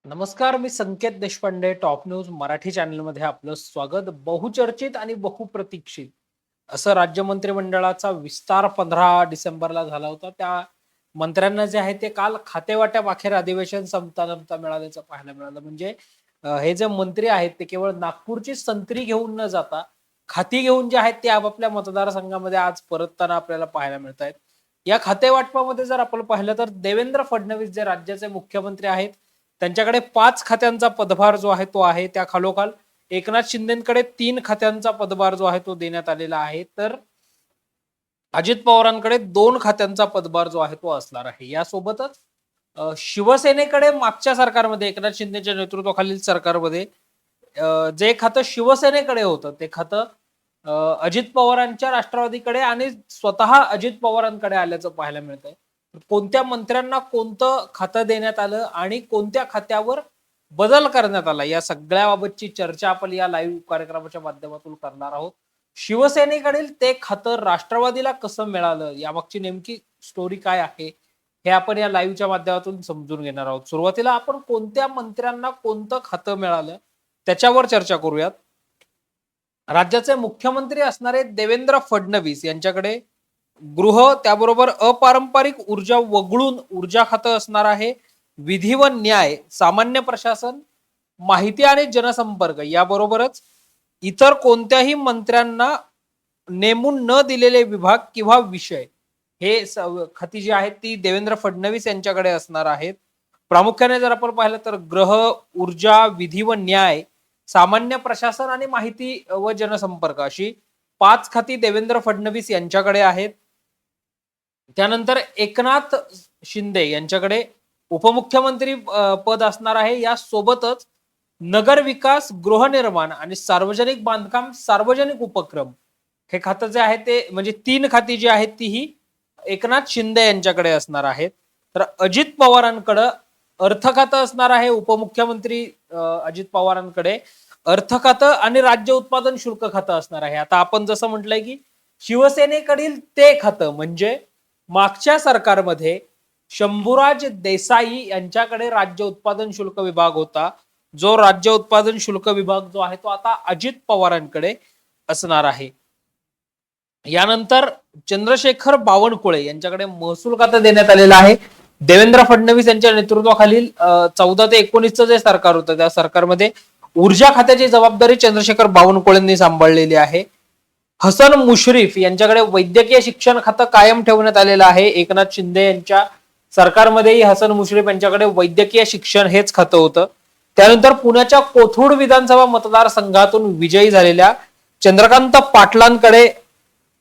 नमस्कार, मी संकेत Deshpande. Top news Marathi चॅनलमध्ये आपलं स्वागत. बहुचर्चित आणि बहुप्रतीक्षित असं राज्य मंत्रिमंडळाचा विस्तार 15 डिसेंबरला झाला होता. त्या मंत्र्यांना जे आहे ते काल खातेवाटप अखेर अधिवेशन संपता मिळाल्याचं पाहायला मिळालं. म्हणजे हे जे मंत्री आहेत ते केवळ नागपूरची संत्री घेऊन न जाता खाती घेऊन जे आहेत ते आपापल्या मतदारसंघामध्ये आज परतताना आपल्याला पाहायला मिळत आहेत. या खातेवाटपामध्ये जर आपण पाहिलं तर देवेंद्र फडणवीस जे राज्याचे मुख्यमंत्री आहेत त्यांच्याकडे 5 खात्यांचा पदभार जो आहे तो आहे. त्या खालोखाल एकनाथ शिंदेकडे 3 खात्यांचा पदभार जो आहे तो देण्यात आलेला आहे. तर अजित पवारांकडे 2 खात्यांचा पदभार जो आहे तो असणार आहे. यासोबतच शिवसेनेकडे मागच्या सरकारमध्ये एकनाथ शिंदेच्या नेतृत्वाखालील सरकारमध्ये जे खातं शिवसेनेकडे होतं ते खातं अजित पवारांच्या राष्ट्रवादीकडे आणि स्वतः अजित पवारांकडे आल्याचं पाहायला मिळतंय. कोणत्या मंत्र्यांना कोणतं खातं देण्यात आलं आणि कोणत्या खात्यावर बदल करण्यात आला या सगळ्याबाबतची चर्चा आपण या लाईव्ह कार्यक्रमाच्या माध्यमातून करणार आहोत. शिवसेनेकडील ते खातं राष्ट्रवादीला कसं मिळालं यामागची नेमकी स्टोरी काय आहे हे आपण या लाईव्हच्या माध्यमातून समजून घेणार आहोत. सुरुवातीला आपण कोणत्या मंत्र्यांना कोणतं खातं मिळालं त्याच्यावर चर्चा करूयात. राज्याचे मुख्यमंत्री असणारे देवेंद्र फडणवीस यांच्याकडे गृह त्याबरोबर अपारंपरिक ऊर्जा वगळून ऊर्जा खातं असणार आहे. विधी व न्याय, सामान्य प्रशासन, माहिती आणि जनसंपर्क याबरोबरच इतर कोणत्याही मंत्र्यांना नेमून न दिलेले विभाग किंवा विषय हे खाती जी आहेत ती देवेंद्र फडणवीस यांच्याकडे असणार आहेत. प्रामुख्याने जर आपण पाहिलं तर गृह, ऊर्जा, विधी व न्याय, सामान्य प्रशासन आणि माहिती व जनसंपर्क अशी 5 खाती देवेंद्र फडणवीस यांच्याकडे आहेत. त्यानंतर एकनाथ शिंदे यांच्याकडे उपमुख्यमंत्री पद असणार आहे. या सोबतच नगर विकास, गृहनिर्माण आणि सार्वजनिक बांधकाम, सार्वजनिक उपक्रम हे खातं जे आहे ते म्हणजे 3 खाती जी आहेत ती ही एकनाथ शिंदे यांच्याकडे असणार आहेत. तर अजित पवारांकडे अर्थ खातं असणार आहे. उपमुख्यमंत्री अजित पवारांकडे अर्थ खातं आणि राज्य उत्पादन शुल्क खातं असणार आहे. आता आपण जसं म्हटलंय की शिवसेनेकडील ते खातं म्हणजे मागच्या सरकारमध्ये शंभूराज देसाई यांच्याकडे राज्य उत्पादन शुल्क विभाग होता. जो राज्य उत्पादन शुल्क विभाग जो आहे तो आता अजित पवारांकडे असणार आहे. यानंतर चंद्रशेखर बावनकुळे यांच्याकडे महसूल खातं देण्यात आलेलं आहे. देवेंद्र फडणवीस यांच्या नेतृत्वाखालील 14 ते 19चं जे सरकार होतं त्या सरकारमध्ये ऊर्जा खात्याची जबाबदारी चंद्रशेखर बावनकुळेंनी सांभाळलेली आहे. हसन मुश्रीफ यांच्याकडे वैद्यकीय शिक्षण खातं कायम ठेवण्यात आलेलं आहे. एकनाथ शिंदे यांच्या सरकारमध्येही हसन मुश्रीफ यांच्याकडे वैद्यकीय शिक्षण हेच खातं होतं. त्यानंतर पुण्याच्या कोथरूड विधानसभा मतदारसंघातून विजयी झालेल्या चंद्रकांत पाटलांकडे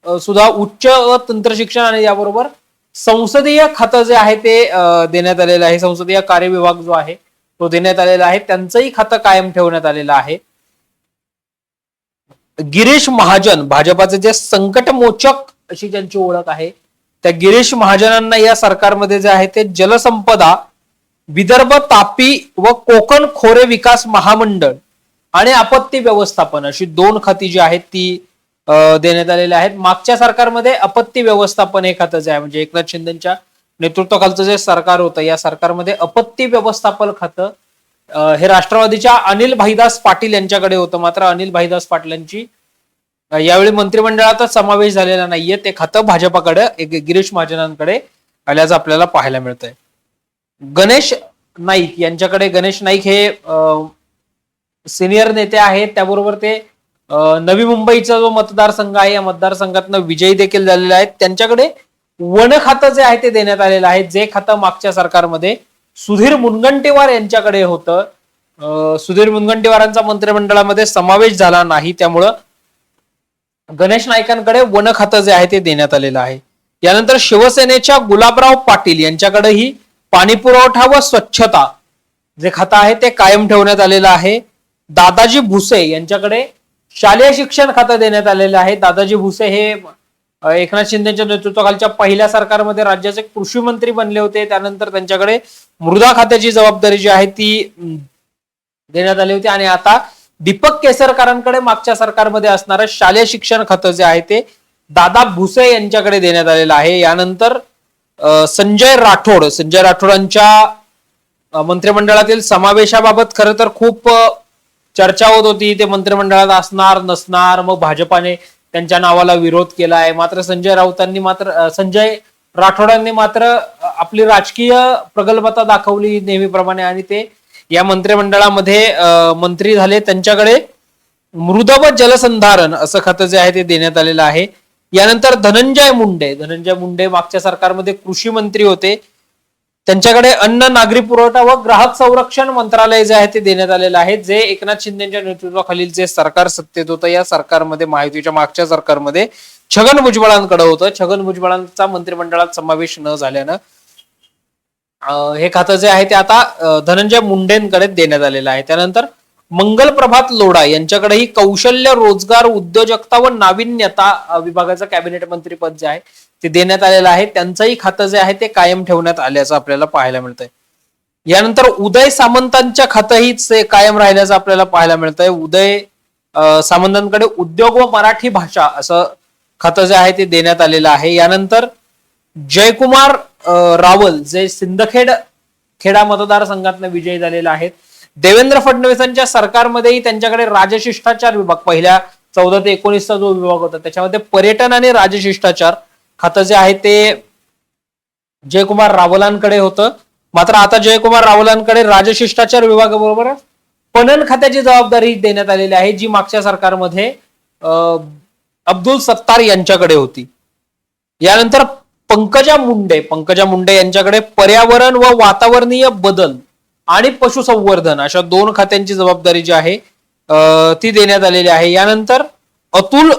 सुद्धा उच्च व तंत्र शिक्षण आणि याबरोबर संसदीय खातं जे आहे ते देण्यात आलेलं आहे. संसदीय कार्य विभाग जो आहे तो देण्यात आलेला आहे. त्यांचंही खातं कायम ठेवण्यात आलेलं आहे. गिरीश महाजन भाजपाचे जे संकटमोचक अशी ज्यांची ओळख आहे त्या गिरीश महाजनांना या सरकारमध्ये जे आहे ते जलसंपदा, विदर्भ तापी व कोकण खोरे विकास महामंडळ आणि आपत्ती व्यवस्थापन अशी 2 खाती जी आहेत ती देण्यात आलेली आहेत. मागच्या सरकारमध्ये आपत्ती व्यवस्थापन हे खातं जे आहे म्हणजे एकनाथ शिंदेच्या नेतृत्वाखालचं जे सरकार होतं या सरकारमध्ये आपत्ती व्यवस्थापन खातं हे राष्ट्रवादीच्या अनिल भाईदास पाटील यांच्याकडे होतं. मात्र अनिल भाईदास पाटलांची यावेळी मंत्रिमंडळातच समावेश झालेला नाहीये. ते खातं भाजपाकडे गिरीश महाजनांकडे आल्याचं आपल्याला पाहायला मिळतंय. गणेश नाईक यांच्याकडे गणेश नाईक हे सिनियर नेते आहेत. त्याबरोबर ते नवी मुंबईचा जो मतदारसंघ आहे या मतदारसंघातनं विजयी देखील झालेले आहेत. त्यांच्याकडे वन खातं जे आहे ते देण्यात आलेलं आहे. जे खातं मागच्या सरकारमध्ये सुधीर मुनगंटीवार यांच्याकडे होतं. सुधीर मुनगंटीवारांचा मंत्रिमंडळामध्ये समावेश झाला नाही त्यामुळं गणेश नाईकांकडे वन खातं जे आहे ते देण्यात आलेलं आहे. यानंतर शिवसेनेच्या गुलाबराव पाटील यांच्याकडेही पाणी पुरवठा व स्वच्छता जे खातं आहे ते कायम ठेवण्यात आलेलं आहे. दादाजी भुसे यांच्याकडे शालेय शिक्षण खातं देण्यात आलेलं आहे. दादाजी भुसे हे एकनाथ शिंदेच्या नेतृत्वाखालच्या पहिल्या सरकारमध्ये राज्याचे कृषी मंत्री बनले होते. त्यानंतर त्यांच्याकडे मृदा खात्याची जबाबदारी जी आहे ती देण्यात आली होती आणि आता दीपक केसरकरांकडे मागच्या सरकारमध्ये असणारं शालेय शिक्षण खातं जे आहे ते दादा भुसे यांच्याकडे देण्यात आलेलं आहे. यानंतर संजय राठोडांच्या मंत्रिमंडळातील समावेशाबाबत खरं तर खूप चर्चा होत होती. ते मंत्रिमंडळात असणार नसणार, मग भाजपाने त्यांच्या नावाला विरोध केलाय. मात्र संजय राठोडांनी मात्र आपली राजकीय प्रगल्भता दाखवली नेहमीप्रमाणे आणि ते या मंत्रिमंडळामध्ये मंत्री झाले. त्यांच्याकडे मृद व जलसंधारण असं खातं जे आहे ते देण्यात आलेलं आहे. यानंतर धनंजय मुंडे मागच्या सरकारमध्ये कृषी मंत्री होते. त्यांच्याकडे अन्न, नागरी पुरवठा व ग्राहक संरक्षण मंत्रालय जे आहे ते देण्यात आलेलं आहे, जे एकनाथ शिंदेच्या नेतृत्वाखालील जे सरकार सत्तेत होतं, या सरकारमध्ये महायुतीच्या मागच्या सरकारमध्ये छगन भुजबळांकडे होतं. छगन भुजबळांचा मंत्रिमंडळात समावेश न झाल्यानं हे खातं जे आहे ते आता धनंजय मुंडेंकडे देण्यात आलेलं आहे. त्यानंतर मंगल प्रभात लोढा यांच्याकडेही कौशल्य, रोजगार, उद्योजकता व नाविन्यता विभागाचं कॅबिनेट मंत्रीपद जे आहे ते देण्यात आलेलं आहे. त्यांचंही खातं जे आहे ते कायम ठेवण्यात आल्याचं आपल्याला पाहायला मिळतंय. यानंतर उदय सामंतांच्या खातंही कायम राहिल्याचं आपल्याला पाहायला मिळतंय. उदय सामंतांकडे उद्योग व मराठी भाषा असं खातं जे आहे ते देण्यात आलेलं आहे. यानंतर जयकुमार रावल जे खेडा मतदारसंघातनं विजयी झालेले आहेत. देवेंद्र फडणवीसांच्या सरकारमध्येही त्यांच्याकडे राजशिष्टाचार विभाग, पहिल्या 14 ते 19चा जो विभाग होता त्याच्यामध्ये पर्यटन आणि राजशिष्टाचार खातं जे आहे ते जयकुमार रावलांकडे होतं. मात्र आता जयकुमार रावलांकडे राजशिष्टाचार विभागाबरोबर पणन खात्याची जबाबदारी देण्यात आलेली आहे, जी मागच्या सरकारमध्ये अब्दुल सत्तार यांच्याकडे होती. यानंतर पंकजा मुंडे यांच्याकडे पर्यावरण व वातावरणीय बदल आणि पशुसंवर्धन अशा 2 खात्यांची जबाबदारी जी आहे ती देण्यात आलेली आहे. यानंतर अतुल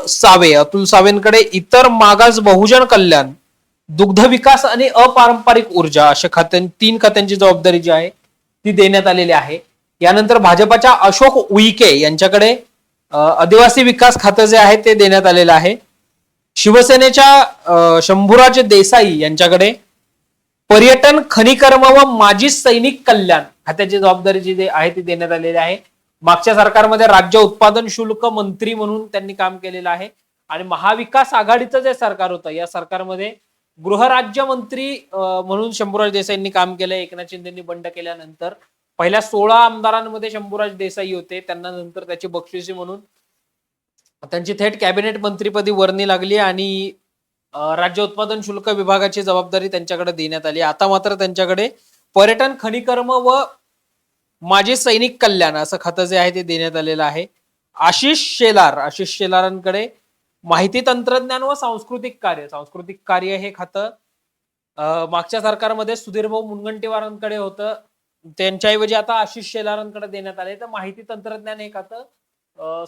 सावेंकडे इतर मागास बहुजन कल्याण, दुग्ध विकास आणि अपारंपरिक ऊर्जा अशा 3 खात्यांची जबाबदारी जी आहे ती देण्यात आलेली आहे. यानंतर भाजपाच्या अशोक उईके यांच्याकडे आदिवासी विकास खातं जे आहे ते देण्यात आलेलं आहे. शिवसेनेच्या शंभूराज देसाई यांच्याकडे पर्यटन, खनिकर्म व माजी सैनिक कल्याण खात्याची जबाबदारी जी आहे ती देण्यात आलेली आहे. मागच्या सरकारमध्ये राज्य उत्पादन शुल्क मंत्री म्हणून त्यांनी काम केलेलं आहे. आणि महाविकास आघाडीचं जे सरकार होतं, या सरकारमध्ये गृहराज्यमंत्री म्हणून शंभूराज देसाईंनी काम केलं. एकनाथ शिंदेंनी बंड केल्यानंतर पहिल्या 16 आमदारांमध्ये शंभूराज देसाई होते. त्यांना नंतर त्याची बक्षिसी म्हणून त्यांची थेट कॅबिनेट मंत्रीपदी वर्णी लागली आणि राज्य उत्पादन शुल्क विभागाची जबाबदारी त्यांच्याकडे देण्यात आली. आता मात्र त्यांच्याकडे पर्यटन, खनिकर्म व माजी सैनिक कल्याण असं खातं जे आहे ते देण्यात आलेलं आहे. आशिष शेलारांकडे माहिती तंत्रज्ञान व सांस्कृतिक कार्य हे खातं मागच्या सरकारमध्ये सुधीरभाऊ मुनगंटीवारांकडे होतं. त्यांच्याऐवजी आता आशिष शेलारांकडे देण्यात आले. तर माहिती तंत्रज्ञान हे खातं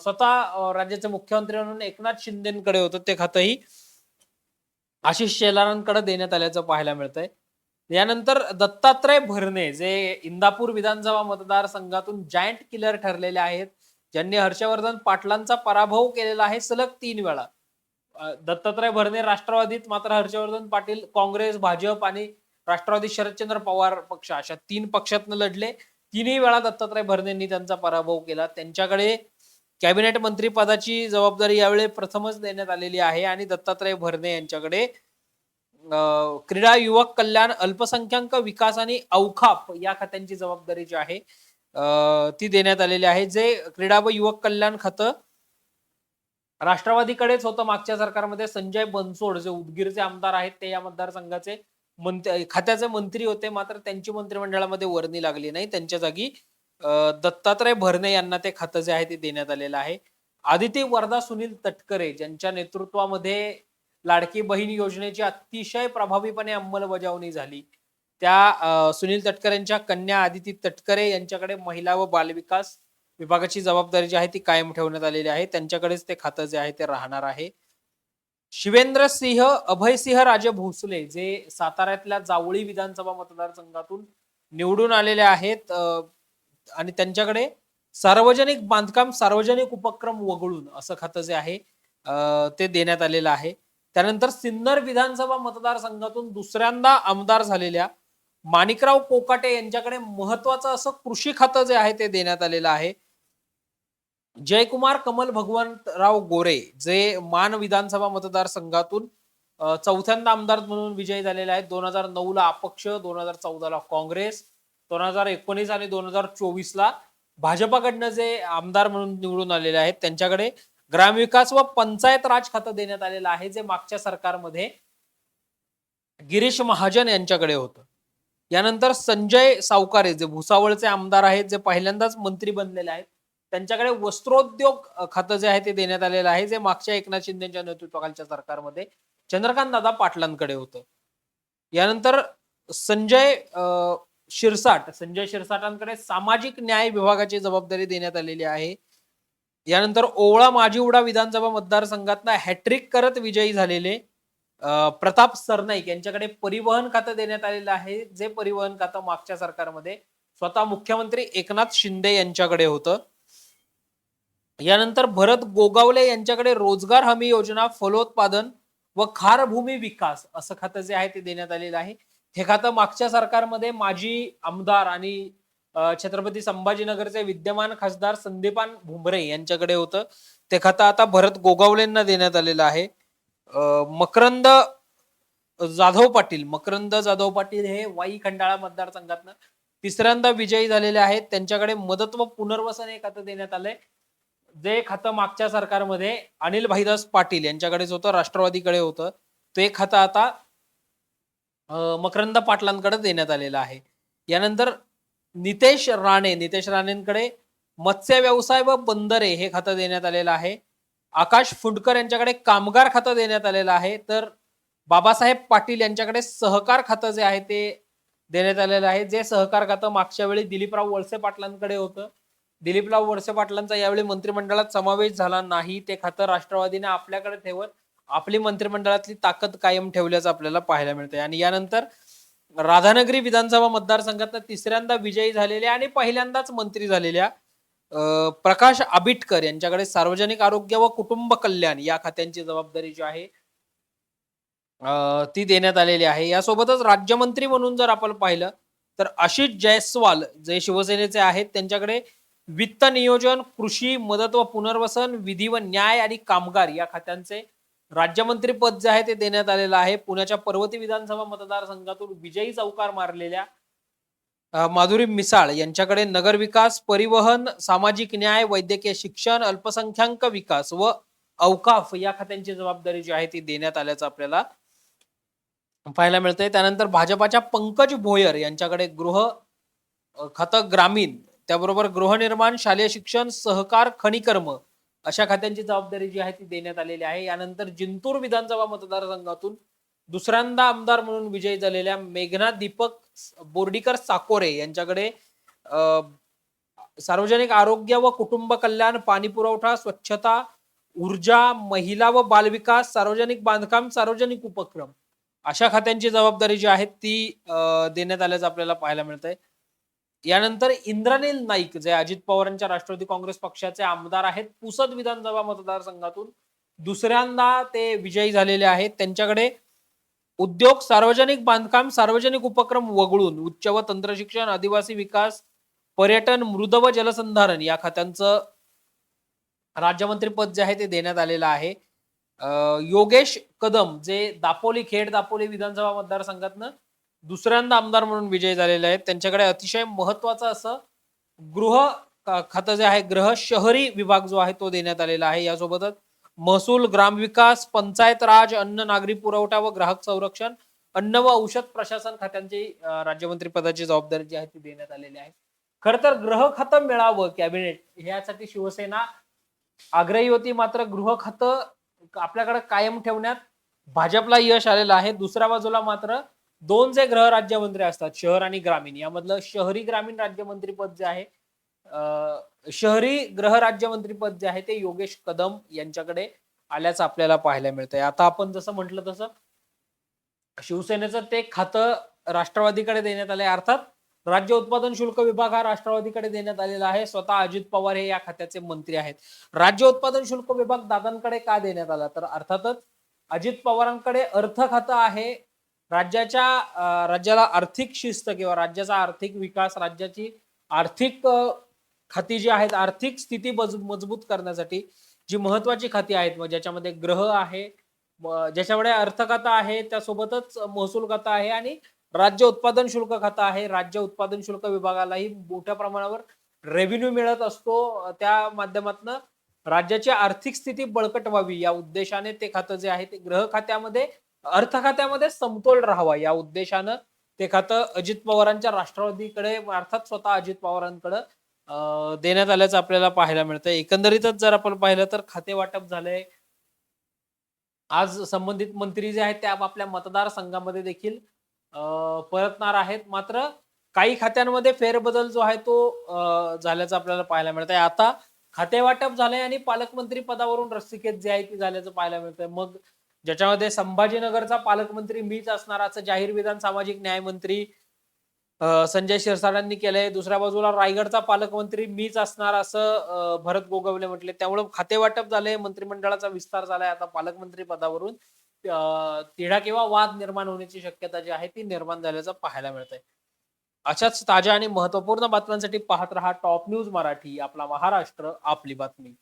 स्वतः राज्याचे मुख्यमंत्री म्हणून एकनाथ शिंदेकडे होतं. ते खातंही आशिष शेलारांकडे देण्यात आल्याचं पाहायला मिळतंय. यानंतर दत्तात्रय भरणे जे इंदापूर विधानसभा मतदारसंघातून जायंट किलर ठरलेले आहेत, ज्यांनी हर्षवर्धन पाटलांचा पराभव केलेला आहे सलग 3 वेळा. दत्तात्रय भरणे राष्ट्रवादीत, मात्र हर्षवर्धन पाटील काँग्रेस, भाजप आणि राष्ट्रवादी शरदचंद्र पवार पक्ष अशा 3 पक्षातनं लढले. 3ही वेळा दत्तात्रय भरणेंनी त्यांचा पराभव केला. त्यांच्याकडे कॅबिनेट मंत्री पदाची जबाबदारी यावेळी प्रथमच देण्यात आलेली आहे आणि दत्तात्रय भरणे यांच्याकडे क्रीडा, युवक कल्याण, अल्पसंख्याक विकास आणि औखाप या खात्यांची जबाबदारी जी आहे ती देण्यात आलेली आहे. जे क्रीडा व युवक कल्याण खातं राष्ट्रवादीकडेच होतं मागच्या सरकारमध्ये. संजय बनसोड जे उदगीरचे आमदार आहेत ते या मतदारसंघाचे खात्याचे मंत्री होते, मात्र त्यांची मंत्रिमंडळामध्ये वर्णी लागली नाही. त्यांच्या जागी दत्तात्रय भरणे यांना ते खातं जे आहे ते देण्यात आलेलं आहे. आदिती वर्धा सुनील तटकरे ज्यांच्या नेतृत्वामध्ये लाडकी बहीण योजनेची अतिशय प्रभावीपणे अंमलबजावणी झाली, त्या सुनील तटकरेंच्या कन्या आदिती तटकरे यांच्याकडे महिला व बालविकास विभागाची जबाबदारी जी आहे ती कायम ठेवण्यात आलेली आहे. त्यांच्याकडेच ते खातं जे आहे ते राहणार आहे. शिवेंद्रसिंह अभयसिंह राजे भोसले जे साताऱ्यातल्या जावळी विधानसभा मतदारसंघातून निवडून आलेले आहेत आणि त्यांच्याकडे सार्वजनिक बांधकाम, सार्वजनिक उपक्रम वगळून असं खातं जे आहे ते देण्यात आलेलं आहे. त्यानंतर सिन्नर विधानसभा मतदारसंघातून दुसऱ्यांदा आमदार झालेल्या माणिकराव कोकाटे यांच्याकडे महत्वाचं असं कृषी खातं जे आहे ते देण्यात आलेलं आहे. जयकुमार कमल भगवंतराव गोरे जे मान विधानसभा मतदारसंघातून 4थ्यांदा आमदार म्हणून विजयी झालेले आहेत. 2009 ला अपक्ष, 2014 ला काँग्रेस, 2019 आणि 2024ला भाजपाकडनं जे आमदार म्हणून निवडून आलेले आहेत त्यांच्याकडे ग्रामविकास व पंचायत राज खातं देण्यात आलेलं आहे, जे मागच्या सरकारमध्ये गिरीश महाजन यांच्याकडे होतं. यानंतर संजय सावकारे जे भुसावळचे आमदार आहेत, जे पहिल्यांदाच मंत्री बनलेले आहेत, त्यांच्याकडे वस्त्रोद्योग खातं जे आहे ते देण्यात आलेलं आहे, जे मागच्या एकनाथ शिंदेच्या नेतृत्वाखालच्या सरकारमध्ये चंद्रकांत दादा पाटलांकडे होतं. यानंतर संजय संजय शिरसाटांकडे सामाजिक न्याय विभागाची जबाबदारी देण्यात आलेली आहे. यानंतर ओवळा माजिवडा विधानसभा मतदारसंघातनं हॅट्रिक करत विजयी झालेले प्रताप सरनाईक यांच्याकडे परिवहन खातं देण्यात आलेलं आहे, जे परिवहन खातं मागच्या सरकारमध्ये स्वतः मुख्यमंत्री एकनाथ शिंदे यांच्याकडे होतं. यानंतर भरत गोगावले यांच्याकडे रोजगार हमी योजना, फलोत्पादन व खारभूमी विकास असं खातं जे आहे ते देण्यात आलेलं आहे. हे खातं मागच्या सरकारमध्ये माजी आमदार आणि छत्रपती संभाजीनगरचे विद्यमान खासदार संदीपान भुमरे यांच्याकडे होतं. ते खातं आता भरत गोगावलेंना देण्यात आलेलं आहे. मकरंद जाधव पाटील हे वाई खंडाळा मतदारसंघातनं तिसऱ्यांदा विजयी झालेले आहेत. त्यांच्याकडे मदत व पुनर्वसन हे खातं देण्यात आलंय, जे खातं मागच्या सरकारमध्ये अनिल भाईदास पाटील यांच्याकडेच होतं, राष्ट्रवादीकडे होतं. ते खातं आता मकरंद पाटलांकडे देण्यात आलेलं आहे. यानंतर नितेश राणेंकडे मत्स्य व्यवसाय व बंदरे हे खातं देण्यात आलेलं आहे. आकाश फुंडकर यांच्याकडे कामगार खातं देण्यात आलेलं आहे. तर बाबासाहेब पाटील यांच्याकडे सहकार खातं जे आहे ते देण्यात आलेलं आहे, जे सहकार खातं मागच्या वेळी दिलीपराव वळसे पाटलांकडे होतं. दिलीपराव वळसे पाटलांचा यावेळी मंत्रिमंडळात समावेश झाला नाही. ते खातं राष्ट्रवादीने आपल्याकडे ठेवत आपली मंत्रिमंडळातली ताकद कायम ठेवल्याचं आपल्याला पाहायला मिळतंय. आणि यानंतर राधानगरी विधानसभा मतदारसंघात तिसऱ्यांदा विजयी झालेल्या आणि पहिल्यांदाच मंत्री झालेल्या प्रकाश आबिटकर यांच्याकडे सार्वजनिक आरोग्य व कुटुंब कल्याण या खात्यांची जबाबदारी जी आहे ती देण्यात आलेली आहे. यासोबतच राज्यमंत्री म्हणून जर आपण पाहिलं तर आशिष जयस्वाल जे शिवसेनेचे आहेत, त्यांच्याकडे वित्त नियोजन, कृषी, मदत व पुनर्वसन, विधी व न्याय आणि कामगार या खात्यांचे राज्यमंत्री पद जे आहे ते देण्यात आलेलं आहे. पुण्याच्या पर्वती विधानसभा मतदारसंघातून विजयी चौकार मारलेल्या माधुरी मिसाळ यांच्याकडे नगरविकास, परिवहन, सामाजिक न्याय, वैद्यकीय शिक्षण, अल्पसंख्याक विकास व औकाफ या खात्यांची जबाबदारी जी आहे ती देण्यात आल्याचं आपल्याला पाहायला मिळतंय. त्यानंतर भाजपाच्या पंकज भोयर यांच्याकडे गृह खातं ग्रामीण, त्याबरोबर गृहनिर्माण, शालेय शिक्षण, सहकार, खनिकर्म अशा खात्यांची जबाबदारी जी आहे ती देण्यात आलेली आहे. यानंतर जिंतूर विधानसभा मतदारसंघातून दुसऱ्यांदा आमदार म्हणून विजयी झालेल्या मेघना दीपक बोर्डीकर साकोरे यांच्याकडे सार्वजनिक आरोग्य व कुटुंब कल्याण, पाणी पुरवठा, स्वच्छता, ऊर्जा, महिला व बालविकास, सार्वजनिक बांधकाम, सार्वजनिक उपक्रम अशा खात्यांची जबाबदारी जी आहे ती देण्यात आल्याचं आपल्याला पाहायला मिळतंय. यानंतर इंद्रनील नाईक जे अजित पवारांच्या राष्ट्रवादी काँग्रेस पक्षाचे आमदार आहेत, पुसद विधानसभा मतदारसंघातून दुसऱ्यांदा ते विजयी झालेले आहेत. त्यांच्याकडे उद्योग, सार्वजनिक बांधकाम, सार्वजनिक उपक्रम वगळून उच्च व तंत्रशिक्षण, आदिवासी विकास, पर्यटन, मृद व जलसंधारण या खात्यांचं राज्यमंत्री पद जे आहे ते देण्यात आलेलं आहे. योगेश कदम जे खेड दापोली विधानसभा मतदारसंघातनं दुसऱ्यांदा आमदार म्हणून विजयी झालेले आहेत, त्यांच्याकडे अतिशय महत्वाचं असं गृह खातं जे आहे, गृह शहरी विभाग जो आहे तो देण्यात आलेला आहे. यासोबतच महसूल, ग्रामविकास, पंचायत राज, अन्न नागरी पुरवठा व ग्राहक संरक्षण, अन्न व औषध प्रशासन खात्यांची राज्यमंत्री पदाची जबाबदारी जी आहे ती देण्यात आलेली आहे. खर तर गृह खातं मिळावं कॅबिनेट यासाठी शिवसेना आग्रही होती, मात्र गृह खातं आपल्याकडे कायम ठेवण्यात भाजपला यश आलेलं आहे. दुसऱ्या बाजूला मात्र दोन जे गृह राज्यमंत्री असतात, शहर आणि ग्रामीण, यामधलं शहरी ग्रामीण राज्यमंत्री पद जे आहे, शहरी गृह राज्यमंत्री पद जे आहे ते योगेश कदम यांच्याकडे आल्याचं आपल्याला पाहायला मिळतंय. आता आपण जसं म्हटलं तसं शिवसेनेचं ते खातं राष्ट्रवादीकडे देण्यात आलंय. अर्थात राज्य उत्पादन शुल्क विभाग हा राष्ट्रवादीकडे देण्यात आलेला आहे. स्वतः अजित पवार हे या खात्याचे मंत्री आहेत. राज्य उत्पादन शुल्क विभाग दादांकडे का देण्यात आला, तर अर्थातच अजित पवारांकडे अर्थ खातं आहे. राज्याला आर्थिक शिस्त किंवा राज्याचा आर्थिक विकास, राज्याची आर्थिक खाती जी आहेत, आर्थिक स्थिती मजबूत करण्यासाठी जी महत्वाची खाती आहेत, ज्याच्यामध्ये गृह आहे, ज्याच्याकडे अर्थ खातं आहे, त्यासोबतच महसूल खातं आहे आणि राज्य उत्पादन शुल्क खातं आहे. राज्य उत्पादन शुल्क विभागालाही मोठ्या प्रमाणावर रेव्हेन्यू मिळत असतो. त्या माध्यमातनं राज्याची आर्थिक स्थिती बळकट व्हावी या उद्देशाने ते खातं जे आहे ते गृह खात्यामध्ये, अर्थ खात्यामध्ये समतोल राहावा या उद्देशानं ते खातं अजित पवारांच्या राष्ट्रवादीकडे अर्थात स्वतः अजित पवारांकडे देण्यात आल्याचं आपल्याला पाहायला मिळतं. एकंदरीतच जर आपण पाहिलं तर खाते वाटप झालंय. आज संबंधित मंत्री जे आहेत ते आपापल्या मतदारसंघामध्ये देखील परतणार आहेत. मात्र काही खात्यांमध्ये फेरबदल जो आहे तो झाल्याचं आपल्याला पाहायला मिळतंय. आता खातेवाटप झालंय आणि पालकमंत्री पदावरून रस्सीखेच जी आहे ती झाल्याचं पाहायला मिळतंय. मग ज्याच्यामध्ये संभाजीनगरचा पालकमंत्री मीच असणार असं जाहीर विधान सामाजिक न्याय मंत्री संजय शिरसाटांनी केलंय. दुसऱ्या बाजूला रायगडचा पालकमंत्री मीच असणार असं भरत गोगावले म्हटले. त्यामुळे खातेवाटप झालंय, मंत्रिमंडळाचा विस्तार झालाय. आता पालकमंत्री पदावरून तिढा किंवा वाद निर्माण होण्याची शक्यता जी आहे ती निर्माण झाल्याचं पाहायला मिळतंय. अशाच ताज्या आणि महत्त्वपूर्ण बातम्यांसाठी पाहत रहा टॉप न्यूज मराठी. आपला महाराष्ट्र, आपली बातमी.